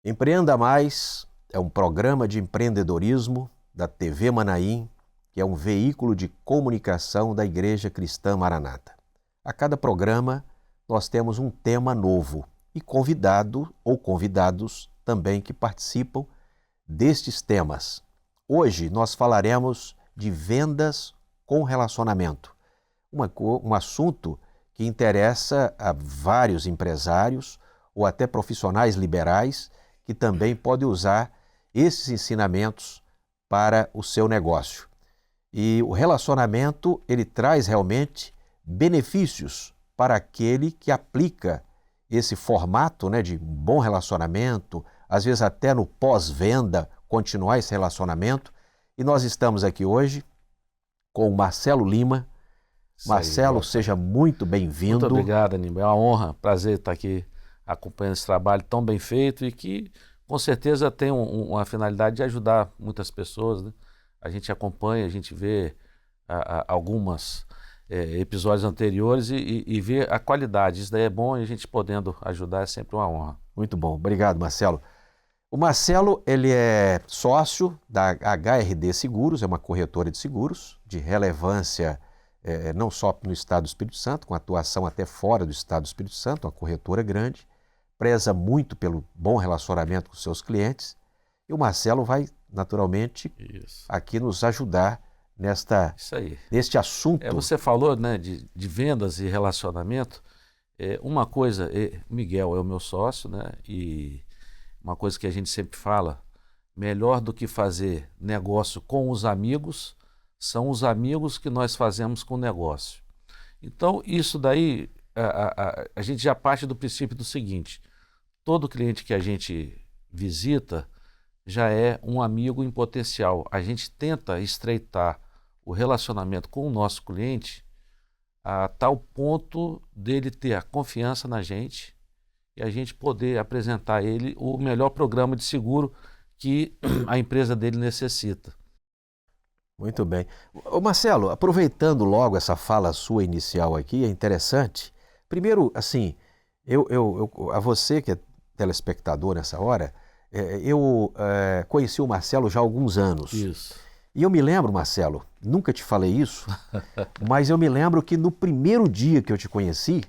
Empreenda Mais é um programa de empreendedorismo da TV Manaim, que é um veículo de comunicação da Igreja Cristã Maranata. A cada programa nós temos um tema novo e convidado ou convidados também que participam destes temas. Hoje nós falaremos de vendas com relacionamento, um assunto que interessa a vários empresários ou até profissionais liberais que também podem usar esses ensinamentos para o seu negócio. E o relacionamento, ele traz realmente benefícios para aquele que aplica esse formato, de um bom relacionamento, às vezes até no pós-venda, continuar esse relacionamento. E nós estamos aqui hoje com o Marcelo Lima. Marcelo, seja muito bem-vindo. Muito obrigado, Aníbal. É uma honra, prazer estar aqui acompanhando esse trabalho tão bem feito e que com certeza tem uma finalidade de ajudar muitas pessoas, né? A gente acompanha, a gente vê alguns episódios anteriores e vê a qualidade. Isso daí é bom e a gente podendo ajudar é sempre uma honra. Muito bom, obrigado, Marcelo. O Marcelo, ele é sócio da HRD Seguros, é uma corretora de seguros de relevância não só no estado do Espírito Santo, com atuação até fora do estado do Espírito Santo, uma corretora grande, preza muito pelo bom relacionamento com seus clientes, e o Marcelo vai, naturalmente, aqui nos ajudar neste assunto. Você falou, de vendas e relacionamento. Uma coisa, Miguel é o meu sócio, e uma coisa que a gente sempre fala, melhor do que fazer negócio com os amigos, são os amigos que nós fazemos com o negócio. Então, isso daí, a gente já parte do princípio do seguinte: todo cliente que a gente visita já é um amigo em potencial. A gente tenta estreitar o relacionamento com o nosso cliente a tal ponto dele ter a confiança na gente e a gente poder apresentar a ele o melhor programa de seguro que a empresa dele necessita. Muito bem. Ô Marcelo, aproveitando logo essa fala sua inicial aqui, é interessante. Primeiro, assim, a você que é telespectador nessa hora, eu conheci o Marcelo já há alguns anos. Isso. E eu me lembro, Marcelo, nunca te falei isso, mas eu me lembro que no primeiro dia que eu te conheci,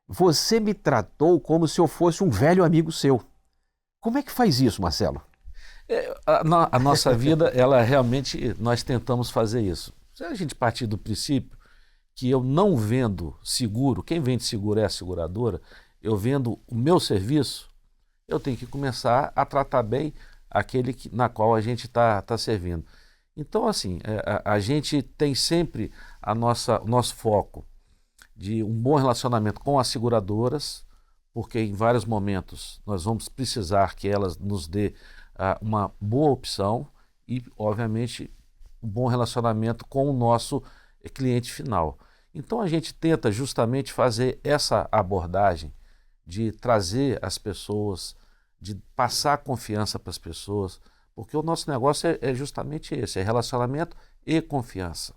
você me tratou como se eu fosse um velho amigo seu. Como é que faz isso, Marcelo? A nossa vida, ela realmente, nós tentamos fazer isso. Se a gente partir do princípio que eu não vendo seguro, quem vende seguro é a seguradora, eu vendo o meu serviço, eu tenho que começar a tratar bem aquele na qual a gente está servindo. Então, assim, a gente tem sempre o nosso foco de um bom relacionamento com as seguradoras, porque em vários momentos nós vamos precisar que elas nos dê uma boa opção e, obviamente, um bom relacionamento com o nosso cliente final. Então a gente tenta justamente fazer essa abordagem de trazer as pessoas, de passar confiança para as pessoas, porque o nosso negócio é justamente esse, é relacionamento e confiança.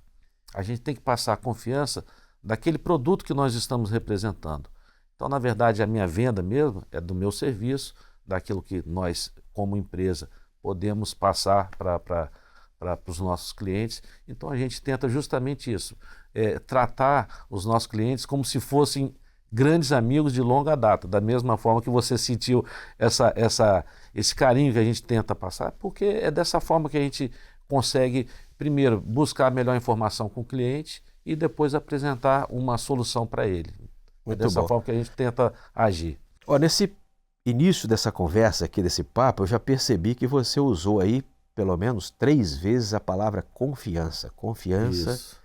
A gente tem que passar a confiança daquele produto que nós estamos representando. Então, na verdade, a minha venda mesmo é do meu serviço, daquilo que nós, como empresa, podemos passar para os nossos clientes. Então a gente tenta justamente isso, tratar os nossos clientes como se fossem grandes amigos de longa data, da mesma forma que você sentiu esse carinho que a gente tenta passar, porque é dessa forma que a gente consegue, primeiro, buscar a melhor informação com o cliente e depois apresentar uma solução para ele. Muito dessa bom. forma que a gente tenta agir. Nesse início dessa conversa aqui, desse papo, eu já percebi que você usou aí pelo menos 3 vezes a palavra confiança. Confiança, Isso.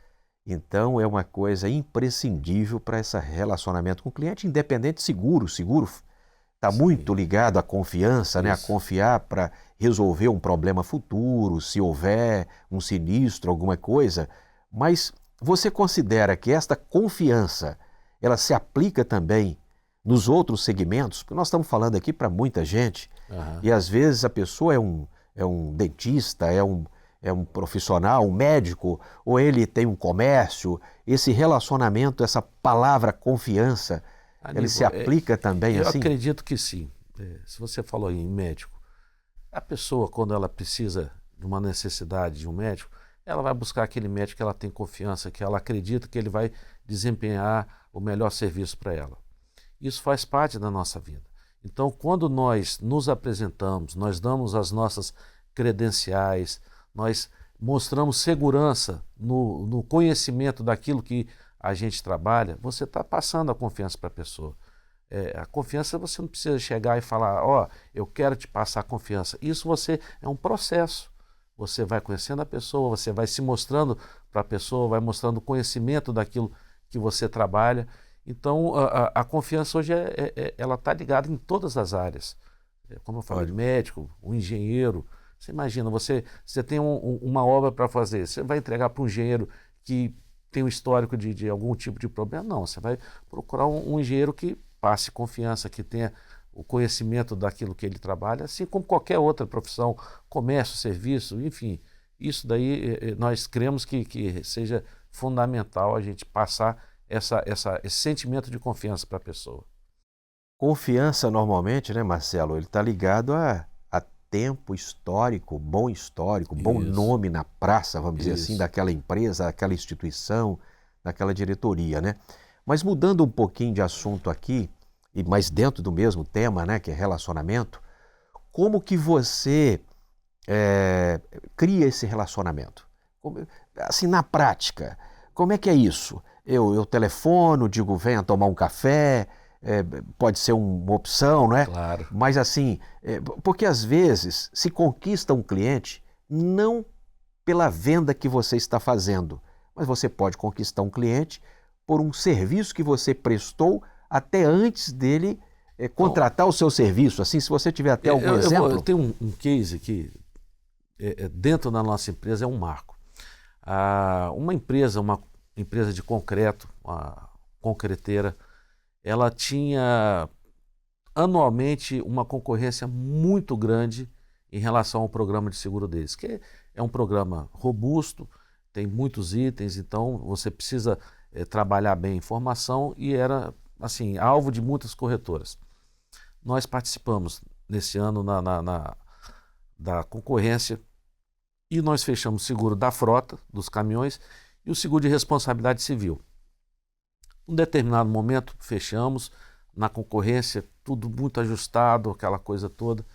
Então, é uma coisa imprescindível para esse relacionamento com o cliente, independente de seguro. Seguro está muito ligado à confiança, né? A confiar para resolver um problema futuro, se houver um sinistro, alguma coisa. Mas você considera que esta confiança, ela se aplica também nos outros segmentos? Porque nós estamos falando aqui para muita gente, e às vezes a pessoa é um dentista, é é um profissional, um médico, ou ele tem um comércio, esse relacionamento, essa palavra confiança, ele se Aníbal, aplica também eu assim? acredito que sim. Se você falou em médico, a pessoa, quando ela precisa de uma necessidade de um médico, ela vai buscar aquele médico que ela tem confiança, que ela acredita que ele vai desempenhar o melhor serviço para ela. Isso faz parte da nossa vida. Então, quando nós nos apresentamos, nós damos as nossas credenciais, nós mostramos segurança no conhecimento daquilo que a gente trabalha, você está passando a confiança para a pessoa. A confiança você não precisa chegar e falar, ó, eu quero te passar confiança. Isso é um processo. Você vai conhecendo a pessoa, você vai se mostrando para a pessoa, vai mostrando o conhecimento daquilo que você trabalha. Então, a confiança hoje ela está ligada em todas as áreas. Como eu falei, médico, o engenheiro. Você imagina, você tem uma obra para fazer, você vai entregar para um engenheiro que tem um histórico de algum tipo de problema? Não, você vai procurar um engenheiro que passe confiança, que tenha o conhecimento daquilo que ele trabalha, assim como qualquer outra profissão, comércio, serviço, enfim. Isso daí nós cremos que seja fundamental a gente passar esse sentimento de confiança para a pessoa. Confiança normalmente, né, Marcelo, ele está ligado a tempo histórico, bom Isso, nome na praça, vamos dizer assim, isso. daquela empresa, daquela instituição, daquela diretoria, né? Mas mudando um pouquinho de assunto aqui, mas dentro do mesmo tema, né, que é relacionamento, como que você cria esse relacionamento? Assim, na prática, como é que é isso? Eu telefono, digo, venha tomar um café, pode ser uma opção, não é? Claro. Mas assim, porque às vezes se conquista um cliente não pela venda que você está fazendo, mas você pode conquistar um cliente por um serviço que você prestou até antes dele contratar o seu serviço. Assim, se você tiver até algum exemplo. Eu tenho um case aqui, dentro da nossa empresa, é um marco. Uma empresa de concreto, uma concreteira, ela tinha anualmente uma concorrência muito grande em relação ao programa de seguro deles, que é um programa robusto, tem muitos itens, então você precisa trabalhar bem a informação e era assim, alvo de muitas corretoras. Nós participamos nesse ano da concorrência e nós fechamos o seguro da frota, dos caminhões, e o seguro de responsabilidade civil. Num determinado momento, fechamos na concorrência, tudo muito ajustado, aquela coisa toda.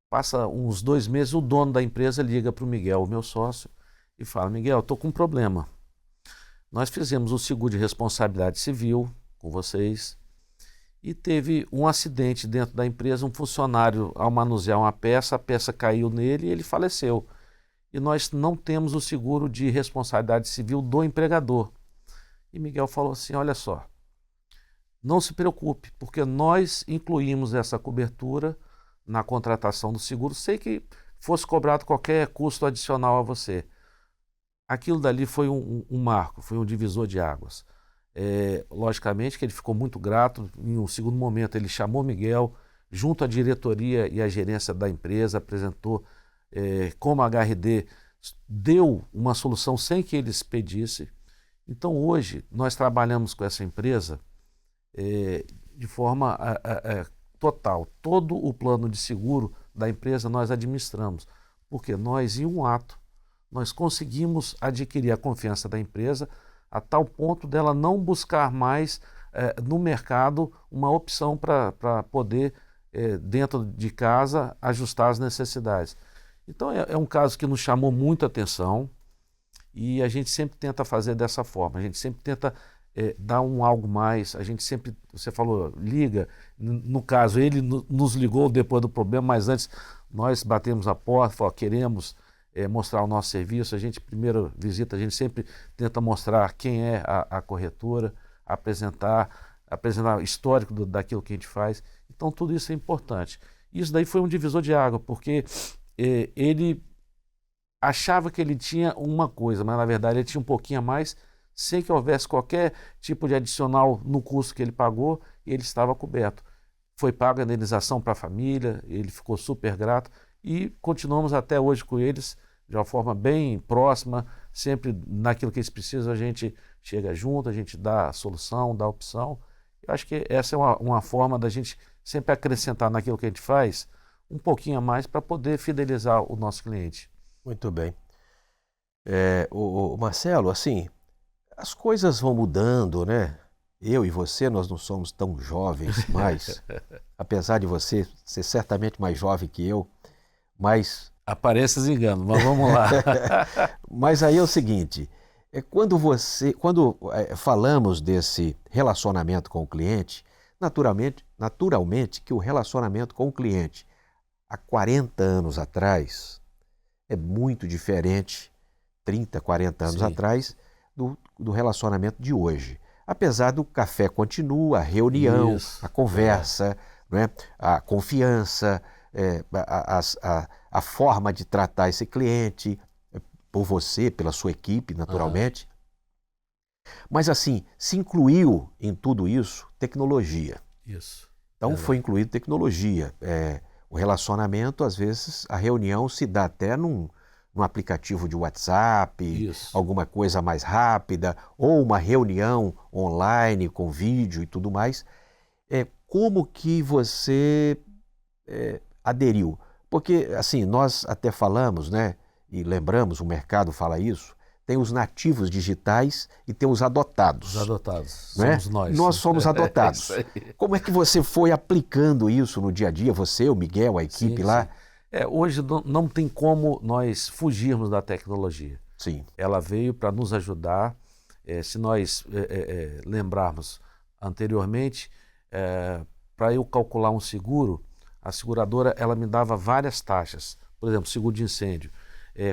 Passa uns 2 meses, o dono da empresa liga para o Miguel, o meu sócio, e fala, Miguel, estou com um problema. Nós fizemos o seguro de responsabilidade civil com vocês e teve um acidente dentro da empresa, um funcionário, ao manusear uma peça, a peça caiu nele e ele faleceu. E nós não temos o seguro de responsabilidade civil do empregador. E Miguel falou assim, olha só, não se preocupe, porque nós incluímos essa cobertura na contratação do seguro, sei que fosse cobrado qualquer custo adicional a você. Aquilo dali foi um marco, foi um divisor de águas. Logicamente que ele ficou muito grato, em um segundo momento ele chamou Miguel, junto à diretoria e à gerência da empresa, apresentou como a HRD deu uma solução sem que eles pedissem. Então hoje nós trabalhamos com essa empresa de forma total. Todo o plano de seguro da empresa nós administramos, porque nós, em um ato, nós conseguimos adquirir a confiança da empresa a tal ponto dela não buscar mais no mercado uma opção para poder, dentro de casa, ajustar as necessidades. Então é um caso que nos chamou muita atenção e a gente sempre tenta fazer dessa forma, a gente sempre tenta dar algo mais, a gente sempre, você falou, liga, no caso ele nos ligou depois do problema, mas antes nós batemos a porta, falamos, queremos mostrar o nosso serviço, a gente, primeira visita, a gente sempre tenta mostrar quem é a corretora, apresentar o histórico daquilo que a gente faz, então tudo isso é importante. Isso daí foi um divisor de água, porque ele achava que ele tinha uma coisa, mas na verdade ele tinha um pouquinho a mais, sem que houvesse qualquer tipo de adicional no custo que ele pagou, e ele estava coberto. Foi paga a indenização para a família, ele ficou super grato, e continuamos até hoje com eles, de uma forma bem próxima, sempre naquilo que eles precisam, a gente chega junto, a gente dá a solução, dá a opção. Eu acho que essa é uma forma da gente sempre acrescentar naquilo que a gente faz um pouquinho a mais para poder fidelizar o nosso cliente. Muito bem. O Marcelo, assim, as coisas vão mudando, né? Eu e você, nós não somos tão jovens mais, apesar de você ser certamente mais jovem que eu, mas... Aparências enganam, mas vamos lá. Mas aí é o seguinte, quando falamos desse relacionamento com o cliente, naturalmente que o relacionamento com o cliente há 40 anos atrás é muito diferente, 30, 40 anos Sim. atrás, do relacionamento de hoje. Apesar do café continua, a reunião, Isso. a conversa, né? A confiança, a forma de tratar esse cliente, por você, pela sua equipe, naturalmente. Mas assim, se incluiu em tudo isso tecnologia. Isso. Então foi incluído tecnologia. O relacionamento, às vezes, a reunião se dá até num aplicativo de WhatsApp, Isso. alguma coisa mais rápida, ou uma reunião online com vídeo e tudo mais. Como que você aderiu? Porque, assim, nós até falamos, né, e lembramos, o mercado fala isso, tem os nativos digitais e tem os adotados. Os adotados, né? somos nós. Nós somos adotados. Como é que você foi aplicando isso no dia a dia? Você, o Miguel, a equipe lá? Sim. Hoje não tem como nós fugirmos da tecnologia. Sim. Ela veio para nos ajudar. Se nós lembrarmos anteriormente, para eu calcular um seguro, a seguradora ela me dava várias taxas. Por exemplo, seguro de incêndio.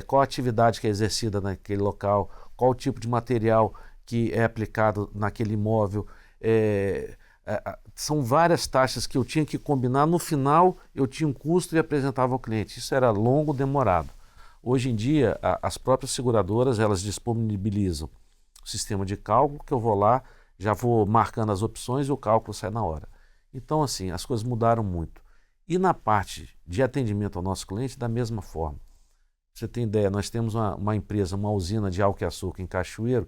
Qual a atividade que é exercida naquele local, qual o tipo de material que é aplicado naquele imóvel. São várias taxas que eu tinha que combinar. No final, eu tinha um custo e apresentava ao cliente. Isso era longo, demorado. Hoje em dia, as próprias seguradoras, elas disponibilizam o sistema de cálculo, que eu vou lá, já vou marcando as opções e o cálculo sai na hora. Então, assim, as coisas mudaram muito. E na parte de atendimento ao nosso cliente, da mesma forma. Você tem ideia, nós temos uma empresa, uma usina de álcool e açúcar em Cachoeiro,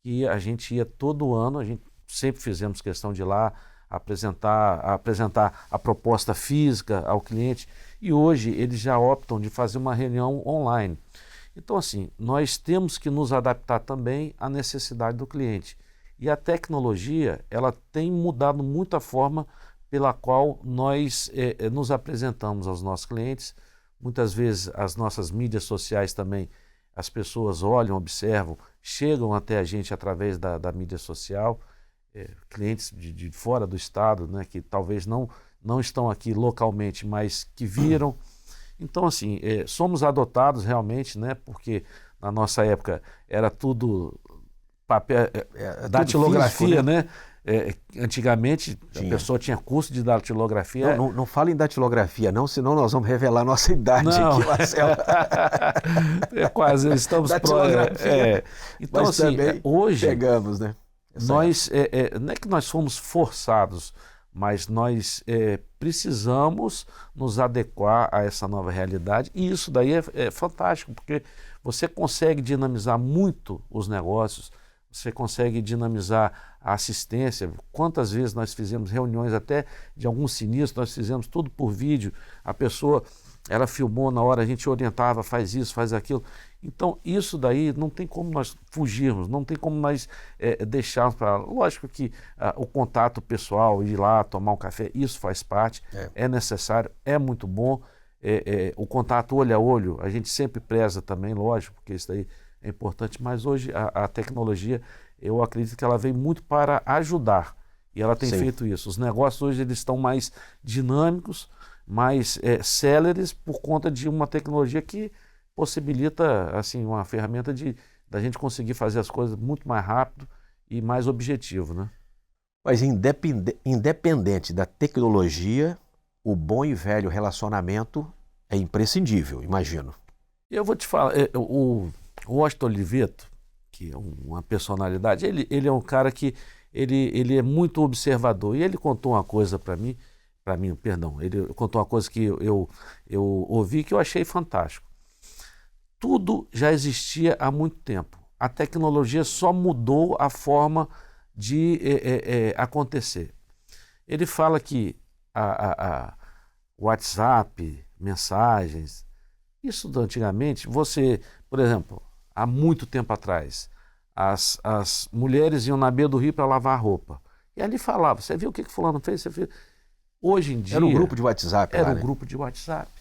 que a gente ia todo ano, a gente sempre fizemos questão de ir lá apresentar a proposta física ao cliente, e hoje eles já optam de fazer uma reunião online. Então, assim, nós temos que nos adaptar também à necessidade do cliente. E a tecnologia, ela tem mudado muito a forma pela qual nós nos apresentamos aos nossos clientes. Muitas vezes as nossas mídias sociais também, as pessoas olham, observam, chegam até a gente através da mídia social, clientes de fora do estado, né, que talvez não estão aqui localmente, mas que viram. Então, assim, somos adotados realmente, né, porque na nossa época era tudo papel, datilografia, físico, né? Antigamente Tinha. a pessoa tinha curso de datilografia. Não fala em datilografia não, senão nós vamos revelar a nossa idade aqui, Marcelo. Quase, estamos datilografia. Então, mas assim, também hoje pegamos, né? Nós, não é que nós fomos forçados, mas nós precisamos nos adequar a essa nova realidade, e isso daí é fantástico, porque você consegue dinamizar muito os negócios, você consegue dinamizar a assistência. Quantas vezes nós fizemos reuniões até de alguns sinistros, nós fizemos tudo por vídeo, a pessoa, ela filmou na hora, a gente orientava, faz isso, faz aquilo. Então, isso daí não tem como nós fugirmos, não tem como nós deixarmos para... Lógico que o contato pessoal, ir lá, tomar um café, isso faz parte, é necessário, é muito bom. O contato olho a olho, a gente sempre preza também, lógico, porque isso daí é importante, mas hoje a tecnologia, eu acredito que ela vem muito para ajudar, e ela tem feito isso. Os negócios hoje eles estão mais dinâmicos, mais céleres, por conta de uma tecnologia que possibilita, assim, uma ferramenta da gente conseguir fazer as coisas muito mais rápido e mais objetivo, né? Mas independente da tecnologia, o bom e velho relacionamento é imprescindível, imagino. Eu vou te falar, o Washington Oliveto, que é uma personalidade, ele é um cara que ele é muito observador, e ele contou uma coisa para mim, ele contou uma coisa que eu ouvi que eu achei fantástico. tudo já existia há muito tempo. A tecnologia só mudou a forma de acontecer. Ele fala que a WhatsApp, mensagens, isso antigamente, você, por exemplo, há muito tempo atrás, as mulheres iam na beira do rio para lavar a roupa. E ali falava, você viu o que fulano fez? Você fez? Hoje em dia... Era um grupo de WhatsApp era lá, um né? grupo de WhatsApp.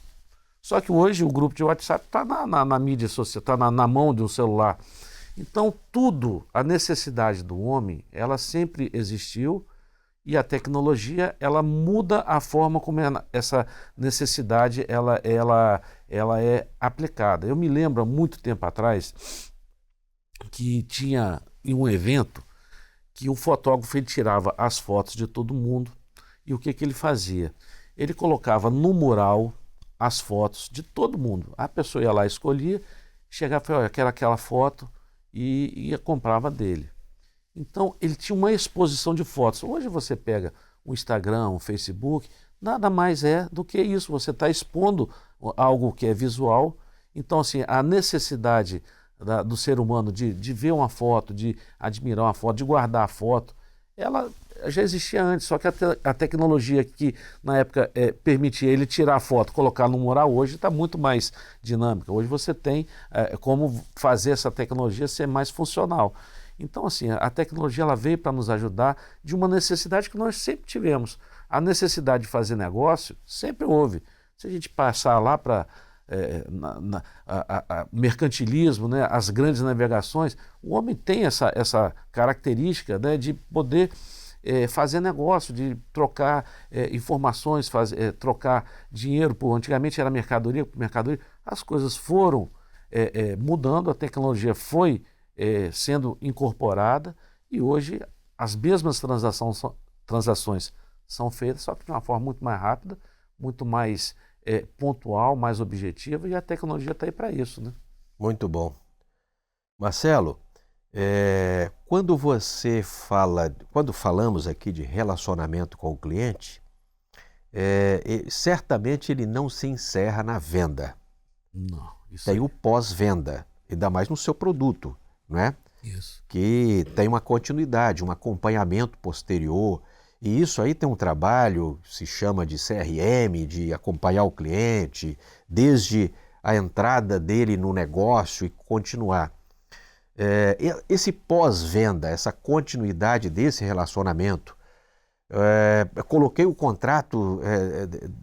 Só que hoje o grupo de WhatsApp está na mídia social, está na mão de um celular. Então tudo, a necessidade do homem, ela sempre existiu e a tecnologia, ela muda a forma como essa necessidade ela é aplicada. Eu me lembro há muito tempo atrás que tinha em um evento que o fotógrafo ele tirava as fotos de todo mundo e o que ele fazia? Ele colocava no mural as fotos de todo mundo. A pessoa ia lá, escolhia, chegava e falava, olha, quero aquela foto e comprava dele. Então ele tinha uma exposição de fotos. Hoje você pega o Instagram, o Facebook, nada mais é do que isso. Você está expondo algo que é visual. Então assim, a necessidade do ser humano de ver uma foto, de admirar uma foto, de guardar a foto, ela já existia antes, só que a tecnologia que na época permitia ele tirar a foto, colocar no mural, hoje está muito mais dinâmica. Hoje você tem como fazer essa tecnologia ser mais funcional. Então assim, a tecnologia ela veio para nos ajudar de uma necessidade que nós sempre tivemos. A necessidade de fazer negócio sempre houve. Se a gente passar lá para mercantilismo, né, as grandes navegações, o homem tem essa característica, né, de poder fazer negócio, de trocar informações, trocar dinheiro por antigamente era mercadoria por mercadoria. As coisas foram mudando, a tecnologia foi sendo incorporada e hoje as mesmas transações são feitas, só que de uma forma muito mais rápida, muito mais pontual, mais objetiva, e a tecnologia está aí para isso, né? Muito bom. Marcelo, quando quando falamos aqui de relacionamento com o cliente, certamente ele não se encerra na venda. Não, isso Tem aí. o pós-venda, ainda mais no seu produto, não é? Isso. Que tem uma continuidade, um acompanhamento posterior. E isso aí tem um trabalho, se chama de CRM, de acompanhar o cliente, desde a entrada dele no negócio e continuar. Esse pós-venda, essa continuidade desse relacionamento, coloquei o contrato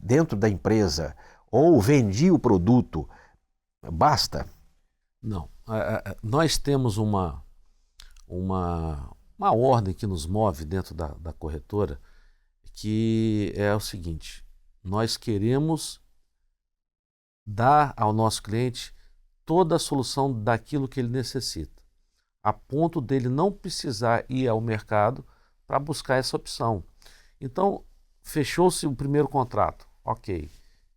dentro da empresa ou vendi o produto, basta? Não. Nós temos uma ordem que nos move dentro da corretora, que é o seguinte: nós queremos dar ao nosso cliente toda a solução daquilo que ele necessita, a ponto dele não precisar ir ao mercado para buscar essa opção. Então, fechou-se o primeiro contrato, ok.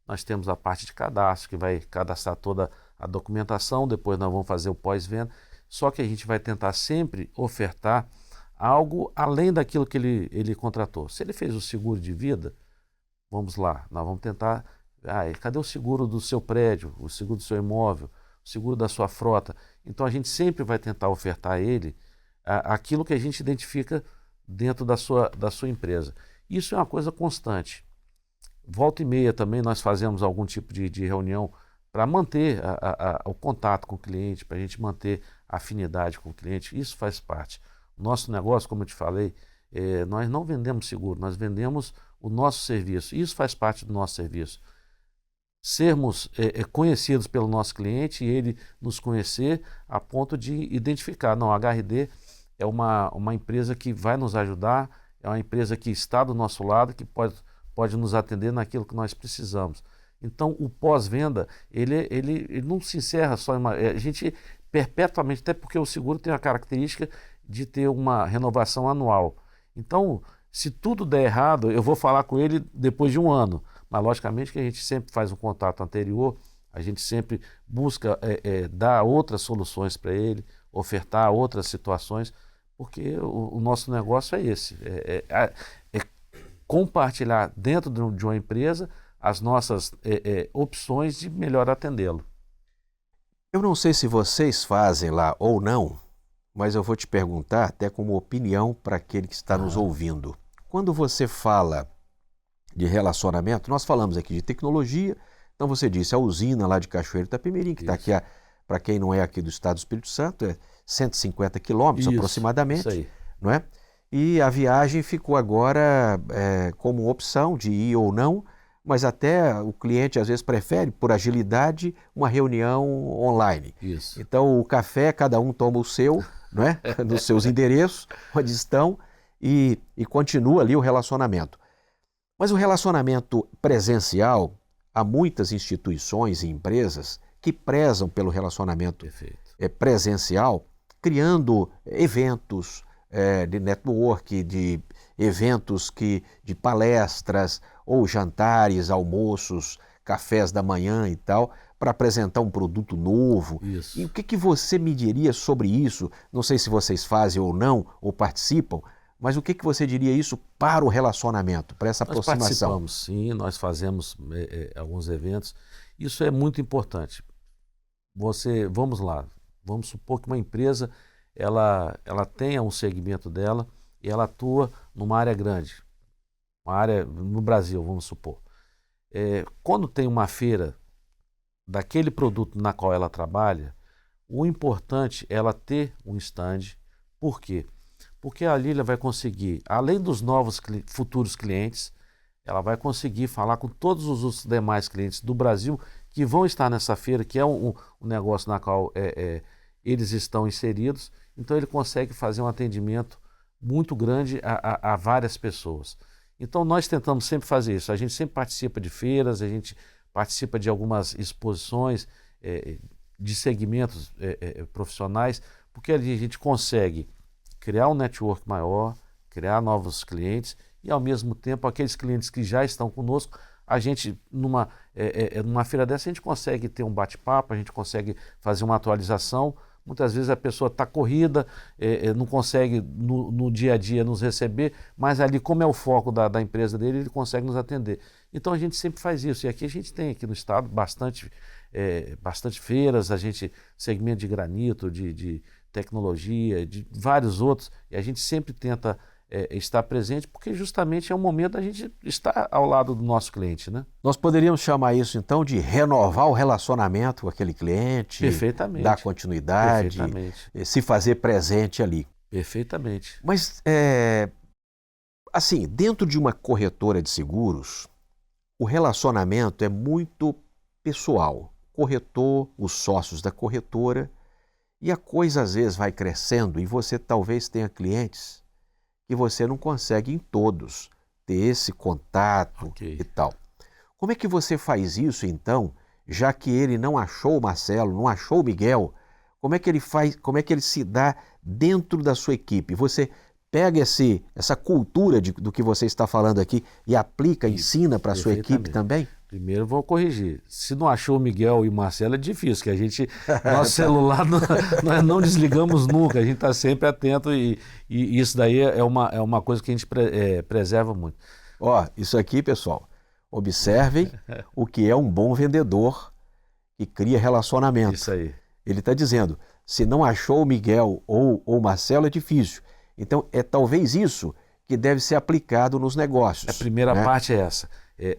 Nós temos a parte de cadastro, que vai cadastrar toda a documentação, depois nós vamos fazer o pós-venda, só que a gente vai tentar sempre ofertar algo além daquilo que ele contratou. Se ele fez o seguro de vida, vamos lá, nós vamos tentar, cadê o seguro do seu prédio, o seguro do seu imóvel, o seguro da sua frota? Então a gente sempre vai tentar ofertar a ele aquilo que a gente identifica dentro da sua empresa. Isso é uma coisa constante. Volta e meia também nós fazemos algum tipo de reunião para manter o contato com o cliente, para a gente manter a afinidade com o cliente. Isso faz parte. O nosso negócio, como eu te falei, nós não vendemos seguro, nós vendemos o nosso serviço. Isso faz parte do nosso serviço. Sermos conhecidos pelo nosso cliente e ele nos conhecer a ponto de identificar, não, a HRD é uma empresa que vai nos ajudar, é uma empresa que está do nosso lado, que pode nos atender naquilo que nós precisamos. Então, o pós-venda, ele não se encerra só a gente perpetuamente, até porque o seguro tem a característica de ter uma renovação anual. Então, se tudo der errado, eu vou falar com ele depois de um ano, mas logicamente que a gente sempre faz um contato anterior, a gente sempre busca dar outras soluções para ele, ofertar outras situações, porque o nosso negócio é esse, compartilhar dentro de uma empresa as nossas opções de melhor atendê-lo. Eu não sei se vocês fazem lá ou não, mas eu vou te perguntar até como opinião para aquele que está nos Aham. ouvindo. Quando você fala de relacionamento, nós falamos aqui de tecnologia, então você disse a usina lá de Cachoeiro de Itapemirim, que está aqui, Isso. para quem não é aqui do estado do Espírito Santo, é 150 quilômetros Isso aproximadamente, aí. não é? E a viagem ficou agora como opção de ir ou não, mas até o cliente às vezes prefere, por agilidade, uma reunião online. Isso. Então o café, cada um toma o seu, não é? Nos seus endereços, onde estão, e continua ali o relacionamento. Mas o relacionamento presencial, há muitas instituições e empresas que prezam pelo relacionamento Perfeito. presencial, criando eventos de network, de eventos de palestras ou jantares, almoços, cafés da manhã e tal, para apresentar um produto novo. E o Isso. que você me diria sobre isso? Não sei se vocês fazem ou não, ou participam, mas o que você diria isso para o relacionamento, para essa Nós aproximação? participamos, sim, nós fazemos alguns eventos. Isso é muito importante. Vamos lá, vamos supor que uma empresa ela tenha um segmento dela e ela atua numa área grande, uma área no Brasil, vamos supor. Quando tem uma feira daquele produto na qual ela trabalha, o importante é ela ter um stand. Por quê? Porque ali ela vai conseguir, além dos novos futuros clientes, ela vai conseguir falar com todos os demais clientes do Brasil que vão estar nessa feira, que é um negócio na qual eles estão inseridos. Então ele consegue fazer um atendimento muito grande a várias pessoas. Então nós tentamos sempre fazer isso. A gente sempre participa de feiras, a gente participa de algumas exposições de segmentos profissionais, porque ali a gente consegue criar um network maior, criar novos clientes e, ao mesmo tempo, aqueles clientes que já estão conosco, a gente, numa feira dessa, a gente consegue ter um bate-papo, a gente consegue fazer uma atualização. Muitas vezes a pessoa está corrida, não consegue no dia a dia nos receber, mas ali, como é o foco da empresa dele, ele consegue nos atender. Então a gente sempre faz isso. E aqui a gente tem aqui no estado bastante feiras, a gente segmento de granito, de tecnologia, de vários outros, e a gente sempre tenta estar presente, porque justamente é um momento da gente estar ao lado do nosso cliente, né? Nós poderíamos chamar isso então de renovar o relacionamento com aquele cliente, Perfeitamente. dar continuidade, Perfeitamente. se fazer presente ali. Perfeitamente. Mas, assim, dentro de uma corretora de seguros, o relacionamento é muito pessoal. O corretor, os sócios da corretora, e a coisa às vezes vai crescendo e você talvez tenha clientes que você não consegue em todos ter esse contato Ok. e tal. Como é que você faz isso então, já que ele não achou o Marcelo, não achou o Miguel? Como é que ele faz, como é que ele se dá dentro da sua equipe? Você pega essa cultura do que você está falando aqui e aplica, ensina para a sua equipe também? Primeiro vou corrigir. Se não achou o Miguel e o Marcelo é difícil, que a gente, nosso celular, nós não desligamos nunca, a gente está sempre atento e isso daí é uma coisa que a gente preserva muito. Ó, isso aqui, pessoal, observem o que é um bom vendedor que cria relacionamento. Isso aí. Ele está dizendo, se não achou o Miguel ou o Marcelo é difícil. Então, é talvez isso que deve ser aplicado nos negócios. A primeira parte é essa.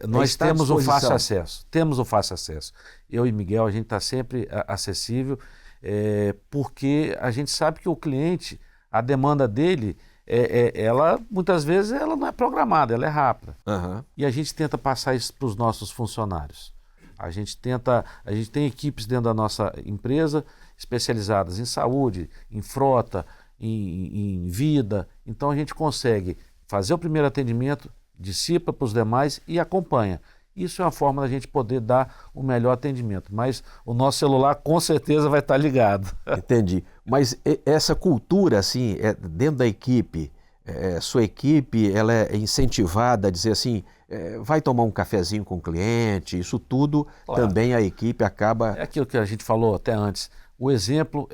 Nós temos o fácil acesso. Temos o fácil acesso. Eu e Miguel, a gente está sempre acessível, porque a gente sabe que o cliente, a demanda dele, ela muitas vezes ela não é programada, ela é rápida. Uhum. E a gente tenta passar isso para os nossos funcionários. A gente tem equipes dentro da nossa empresa especializadas em saúde, em frota, em vida. Então a gente consegue fazer o primeiro atendimento, dissipa para os demais e acompanha. Isso é uma forma da gente poder dar o melhor atendimento. Mas o nosso celular com certeza vai estar ligado. Entendi. Mas essa cultura, assim, dentro da equipe, sua equipe, ela é incentivada a dizer assim, vai tomar um cafezinho com o cliente, isso tudo, claro. Também a equipe acaba... É aquilo que a gente falou até antes. O exemplo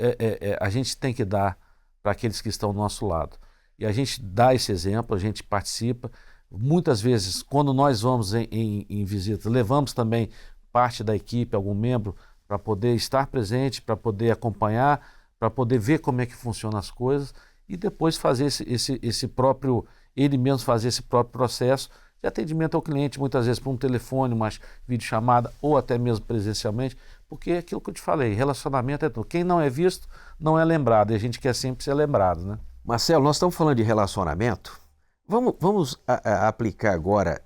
a gente tem que dar para aqueles que estão do nosso lado. E a gente dá esse exemplo, a gente participa. Muitas vezes, quando nós vamos em visita, levamos também parte da equipe, algum membro, para poder estar presente, para poder acompanhar, para poder ver como é que funcionam as coisas e depois fazer esse próprio, ele mesmo fazer esse próprio processo de atendimento ao cliente, muitas vezes por um telefone, uma videochamada ou até mesmo presencialmente, porque é aquilo que eu te falei, relacionamento é tudo. Quem não é visto não é lembrado e a gente quer sempre ser lembrado, né? Marcelo, nós estamos falando de relacionamento. Vamos aplicar agora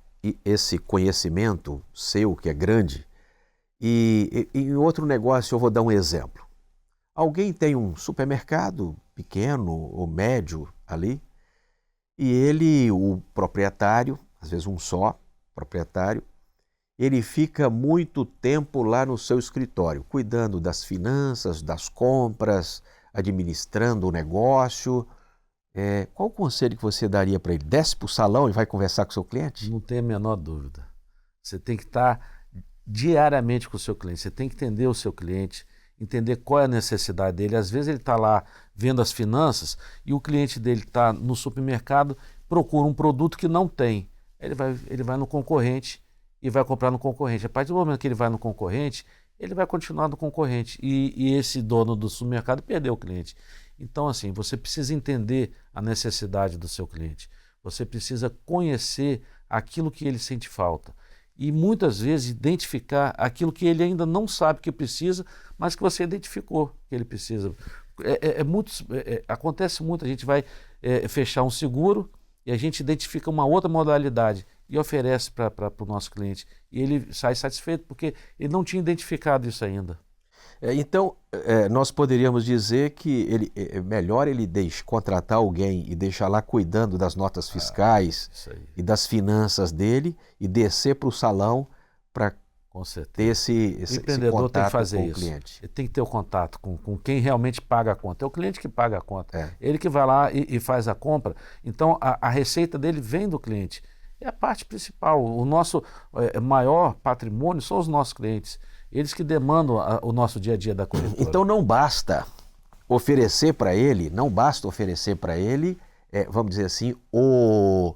esse conhecimento seu, que é grande, e em outro negócio eu vou dar um exemplo. Alguém tem um supermercado pequeno ou médio ali, e ele, o proprietário, às vezes um só proprietário, ele fica muito tempo lá no seu escritório, cuidando das finanças, das compras, administrando o negócio. Qual o conselho que você daria para ele? Desce para o salão e vai conversar com o seu cliente? Não tem a menor dúvida. Você tem que estar diariamente com o seu cliente, você tem que entender o seu cliente, entender qual é a necessidade dele. Às vezes ele está lá vendo as finanças e o cliente dele está no supermercado, procura um produto que não tem. Ele vai no concorrente e vai comprar no concorrente. A partir do momento que ele vai no concorrente, ele vai continuar no concorrente. E esse dono do supermercado perdeu o cliente. Então, assim, você precisa entender a necessidade do seu cliente. Você precisa conhecer aquilo que ele sente falta. E muitas vezes identificar aquilo que ele ainda não sabe que precisa, mas que você identificou que ele precisa. Acontece muito, a gente vai fechar um seguro e a gente identifica uma outra modalidade e oferece para o nosso cliente. E ele sai satisfeito porque ele não tinha identificado isso ainda. Então, nós poderíamos dizer que é melhor ele contratar alguém e deixar lá cuidando das notas fiscais e das finanças dele e descer para o salão para ter esse contato tem que fazer com isso. O cliente. Ele tem que ter o contato com quem realmente paga a conta. É o cliente que paga a conta. Ele que vai lá e faz a compra. Então, a receita dele vem do cliente. É a parte principal. O nosso maior patrimônio são os nossos clientes. Eles que demandam o nosso dia a dia da corretora. Então não basta oferecer para ele, vamos dizer assim, o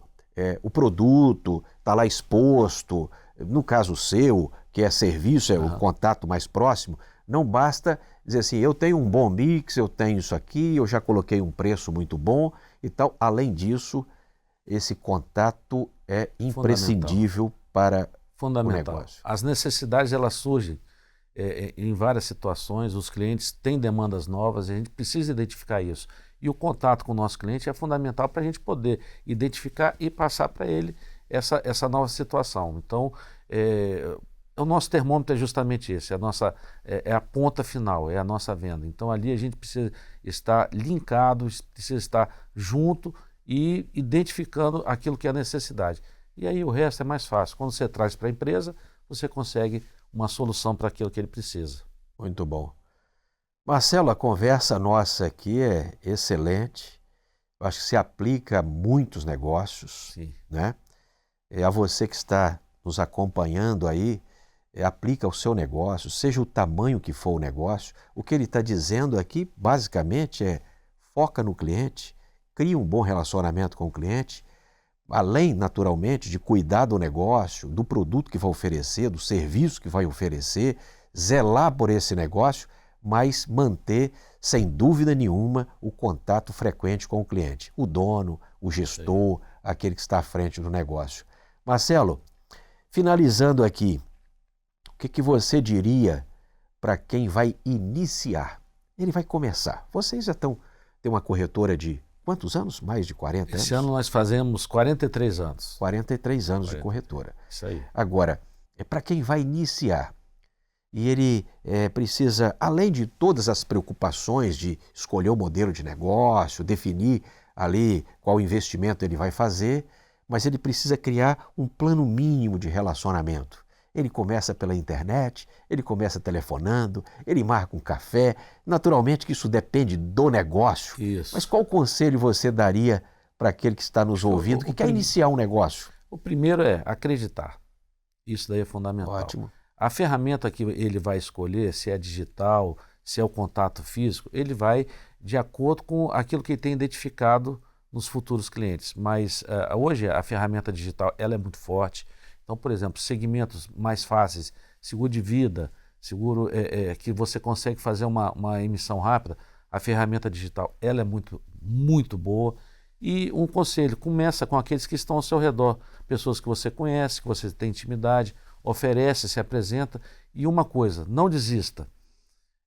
produto está lá exposto, no caso seu, que é serviço, é o contato mais próximo, não basta dizer assim, eu tenho um bom mix, eu tenho isso aqui, eu já coloquei um preço muito bom e tal. Além disso, esse contato é imprescindível para o negócio. As necessidades, elas surgem em várias situações, os clientes têm demandas novas, a gente precisa identificar isso. E o contato com o nosso cliente é fundamental para a gente poder identificar e passar para ele essa nova situação. Então, o nosso termômetro é justamente esse, é a ponta final, é a nossa venda. Então, ali a gente precisa estar linkado, precisa estar junto e identificando aquilo que é a necessidade. E aí o resto é mais fácil. Quando você traz para a empresa, você consegue uma solução para aquilo que ele precisa. Muito bom. Marcelo, a conversa nossa aqui é excelente. Eu acho que se aplica a muitos negócios. Sim. Né? A você que está nos acompanhando aí, aplica ao seu negócio, seja o tamanho que for o negócio. O que ele está dizendo aqui, basicamente, foca no cliente, cria um bom relacionamento com o cliente, além, naturalmente, de cuidar do negócio, do produto que vai oferecer, do serviço que vai oferecer, zelar por esse negócio, mas manter, sem dúvida nenhuma, o contato frequente com o cliente, o dono, o gestor, aquele que está à frente do negócio. Marcelo, finalizando aqui, o que você diria para quem vai iniciar? Ele vai começar. Vocês já têm uma corretora de quantos anos? Mais de 40 anos? Esse ano nós fazemos 43 anos. 43 anos de corretora. Isso aí. Agora, para quem vai iniciar, e ele precisa, além de todas as preocupações de escolher o modelo de negócio, definir ali qual investimento ele vai fazer, mas ele precisa criar um plano mínimo de relacionamento. Ele começa pela internet, ele começa telefonando, ele marca um café. Naturalmente que isso depende do negócio. Isso. Mas qual conselho você daria para aquele que está nos ouvindo, que quer iniciar um negócio? O primeiro é acreditar. Isso daí é fundamental. Ótimo. A ferramenta que ele vai escolher, se é digital, se é o contato físico, ele vai de acordo com aquilo que ele tem identificado nos futuros clientes. Mas hoje a ferramenta digital ela é muito forte. Então, por exemplo, segmentos mais fáceis, seguro de vida, seguro que você consegue fazer uma emissão rápida. A ferramenta digital, ela é muito, muito boa. E um conselho, começa com aqueles que estão ao seu redor, pessoas que você conhece, que você tem intimidade, oferece, se apresenta. E uma coisa, não desista.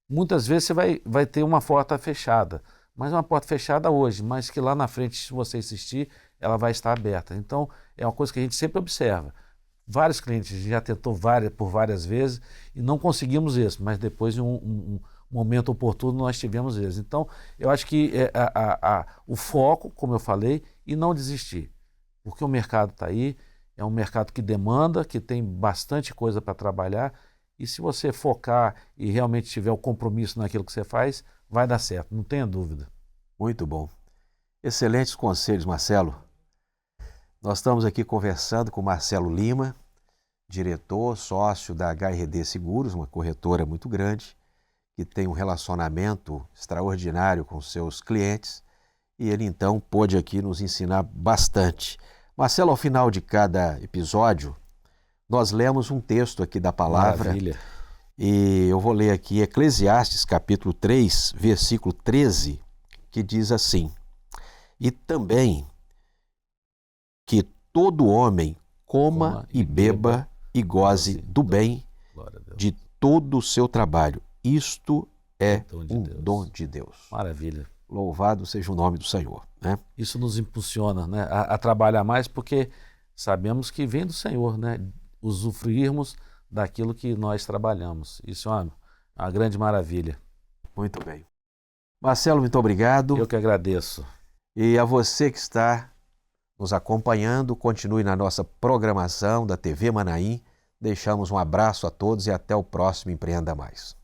Muitas vezes você vai ter uma porta fechada, mas uma porta fechada hoje, mas que lá na frente, se você insistir, ela vai estar aberta. Então, é uma coisa que a gente sempre observa. Vários clientes já tentou por várias vezes e não conseguimos isso, mas depois de um momento oportuno nós tivemos eles. Então, eu acho que o foco, como eu falei, e não desistir, porque o mercado está aí, é um mercado que demanda, que tem bastante coisa para trabalhar, e se você focar e realmente tiver o compromisso naquilo que você faz, vai dar certo, não tenha dúvida. Muito bom. Excelentes conselhos, Marcelo. Nós estamos aqui conversando com Marcelo Lima, diretor, sócio da HRD Seguros, uma corretora muito grande, que tem um relacionamento extraordinário com seus clientes, e ele então pôde aqui nos ensinar bastante. Marcelo, ao final de cada episódio, nós lemos um texto aqui da palavra. Maravilha. E eu vou ler aqui Eclesiastes, capítulo 3, versículo 13, que diz assim: E também que todo homem coma e beba e goze do bem de todo o seu trabalho. Isto é um dom de Deus. Maravilha. Louvado seja o nome do Senhor, né? Isso nos impulsiona, né, a trabalhar mais, porque sabemos que vem do Senhor, né? Usufruirmos daquilo que nós trabalhamos. Isso é uma grande maravilha. Muito bem. Marcelo, muito obrigado. Eu que agradeço. E a você que está nos acompanhando, continue na nossa programação da TV Manaim. Deixamos um abraço a todos e até o próximo Empreenda Mais.